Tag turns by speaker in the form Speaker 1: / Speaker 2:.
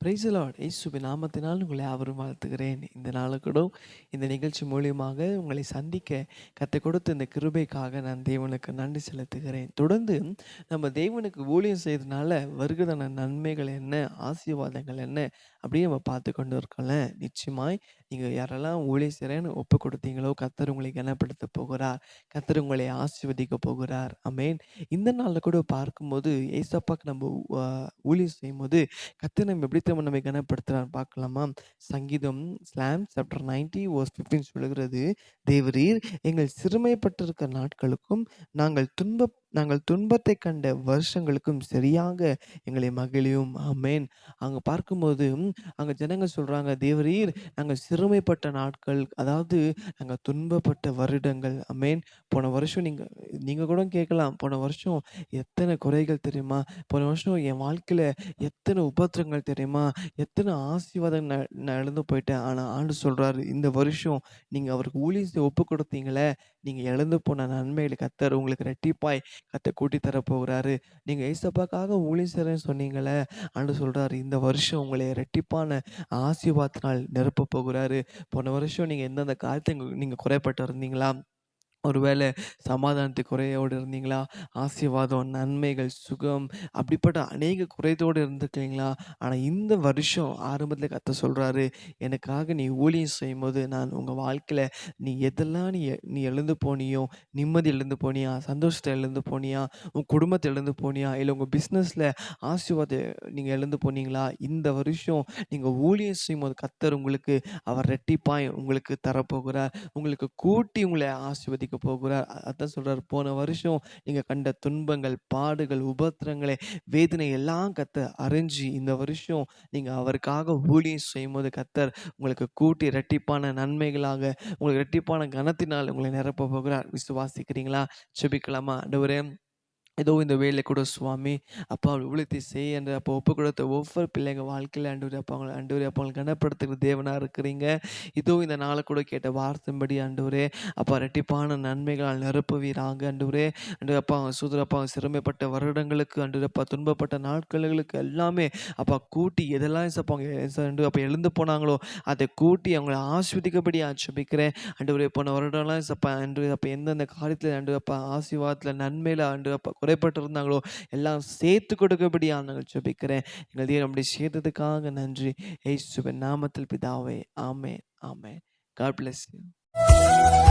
Speaker 1: Praise the Lord. இயேசுவின் நாமத்தினால் உங்களை யாவரும் வாழ்த்துகிறேன். இந்த நாளை கூட இந்த நிகழ்ச்சி மூலியமாக உங்களை சந்திக்க கர்த்தர் கொடுத்த இந்த கிருபைக்காக நான் தேவனுக்கு நன்றி செலுத்துகிறேன். தொடர்ந்து நம்ம தேவனுக்கு ஊழியம் செய்றதுனால வருகிறதான நன்மைகள் என்ன, ஆசீர்வாதங்கள் என்ன அப்படியே நம்ம பார்த்து கொண்டு இருக்கோம்ல. நிச்சயமாய் நீங்க யாரெல்லாம் ஊழியம் செய்றேன்னு ஒப்பு கொடுத்தீங்களோ, கர்த்தர் உங்களை கனப்படுத்த போகிறார். கர்த்தர் உங்களை ஆசீர்வதிக்க போகிறார். ஆமென். இந்த நாள்ல கூட பார்க்கும்போது ஏசப்பாக்கு நம்ம ஊழியம் செய்யும்போது கர்த்தர் நம்ம எப்படி தெரியுமா நம்மை கனப்படுத்துறார்ன்னு பார்க்கலாமா? சங்கீதம் சாம்ஸ் சாப்டர் 90 வெர்ஸ் 15 சொல்லுகிறது, தேவரீர் எங்கள் சிறுமைப்பட்டிருக்கிற நாட்களுக்கும் நாங்கள் துன்பத்தைக் கண்ட வருஷங்களுக்கும் சரியாக எங்களை மகிழியும். ஆமென். அங்க பார்க்கும்போது அங்க ஜனங்க சொல்றாங்க, தேவரீர் நாங்கள் சிறுமைப்பட்ட நாட்கள், அதாவது நாங்க துன்பப்பட்ட வருடங்கள். ஆமென். போன வருஷம் நீங்க நீங்க கூட கேட்கலாம், போன வருஷம் எத்தன குறைகள் தெரியுமா? போன வருஷம் என் வாழ்க்கையில எத்தன உபத்திரங்கள் தெரியுமா? எத்தன ஆசீர்வாதம் நான் இழந்து போயிட்டேன். ஆனா ஆண்டவர் சொல்றாரு, இந்த வருஷம் நீங்க அவருக்கு ஊழியம் செய்ய ஒப்பு கொடுத்தீங்களே, நீங்க இழந்து போன நன்மைகளை கர்த்தர் உங்களுக்கு இரட்டிப்பாய் கர்த்தர் கூட்டி தரப் போகிறாரு. நீங்க ஏசப்பாக்காக ஊழியம் செய்றேன்னு சொன்னீங்களே, ஆண்டவர் சொல்றாரு, இந்த வருஷம் உங்களை இரட்டிப்பான ஆசீர்வாதத்தினால் நிரப்பப் போகிறாரு. போன வருஷம் நீங்க எந்தெந்த காரியத்துல நீங்க குறைபட்டு இருந்தீங்களா? ஒருவேளை சமாதானத்துக்கு குறையோடு இருந்தீங்களா? ஆசீர்வாதம், நன்மைகள், சுகம் அப்படிப்பட்ட அநேக குறைதோடு இருந்திருக்கிறீங்களா? ஆனா இந்த வருஷம் ஆரம்பத்தில கர்த்தர் சொல்றாரு, எனக்காக நீ ஊழியம் செய்யும்போது நான் உங்க வாழ்க்கையில நீ எதெல்லாம் நீ இழந்து போனியோ, நிம்மதி இழந்து போனியா? சந்தோஷத்த இழந்து போனியா? உன் குடும்பத்த இழந்து போனியா? இல்ல உங்க பிசினஸ்ல நீங்க இழந்து போனீங்களா? இந்த வருஷம் நீங்க ஊழியம் செய்யும்போது கர்த்தர் உங்களுக்கு அவர் இரட்டிப்பாய் உங்களுக்கு தரப்போகிறார். உங்களுக்கு கூட்டி உங்களை ஆசீர்வதிக்க போகிறார். அதான் சொல்றாரு, போன வருஷம் நீங்க கண்ட துன்பங்கள், பாடுகள், உபத்திரங்களை, வேதனை எல்லாம் கர்த்தர் அறிஞ்சு இந்த வருஷம் நீங்க அவருக்காக ஊழியம் செய்யும்போது கர்த்தர் உங்களுக்கு கூட்டி இரட்டிப்பான நன்மைகளாக, உங்களுக்கு இரட்டிப்பான கனத்தினால் உங்களை நிரப்பப் போகிறார். விசுவாசிக்கிறீங்களா? ஜெபிக்கலாமா? ஆண்டவரே, ஏதோ இந்த வேலை கூட சுவாமி அப்பா ஊழியத்தை செய் என்று அப்போ ஒப்பு கொடுத்த ஒவ்வொரு பிள்ளைங்க வாழ்க்கையில் ஆண்டவரே அப்போ அவங்களை கனப்படுத்துகிற தேவனாக இருக்கிறீங்க. இதோ இந்த நாளை கூட கேட்ட வார்த்தைப்படி ஆண்டவரே அப்பா ரெட்டிப்பான நன்மைகளால் நிரப்புவீராக ஆண்டவரே. ஆண்டவரே அப்பா அவங்க சூதரப்பா அவங்க சிறுமைப்பட்ட வருடங்களுக்கு ஆண்டவரே அப்பா துன்பப்பட்ட நாட்களுக்கு எல்லாமே அப்பா கூட்டி எதெல்லாம் ஏசப்பா அவங்க அப்போ எழுந்து போனாங்களோ அதை கூட்டி அவங்களை ஆஸ்வதிக்கபடி ஆட்சேபிக்கிறேன். ஆண்டவரே போன வருடம்லாம் ஏசப்பா ஆண்டவரே அப்போ எந்தெந்த காரியத்தில் ஆண்டவரே அப்பா ஆசீர்வாதத்தில் நன்மையில் ஆண்டவரே அப்பா குறைபட்டிருந்தாங்களோ எல்லாம் சேர்த்து கொடுக்கபடியா நாங்கள் ஜெபிக்கிறேன். எங்கள் தேவன் நம்முடைய செய்ததுக்காக நன்றி. இயேசுவின் நாமத்தில் பிதாவே. ஆமென். ஆமென். God bless you.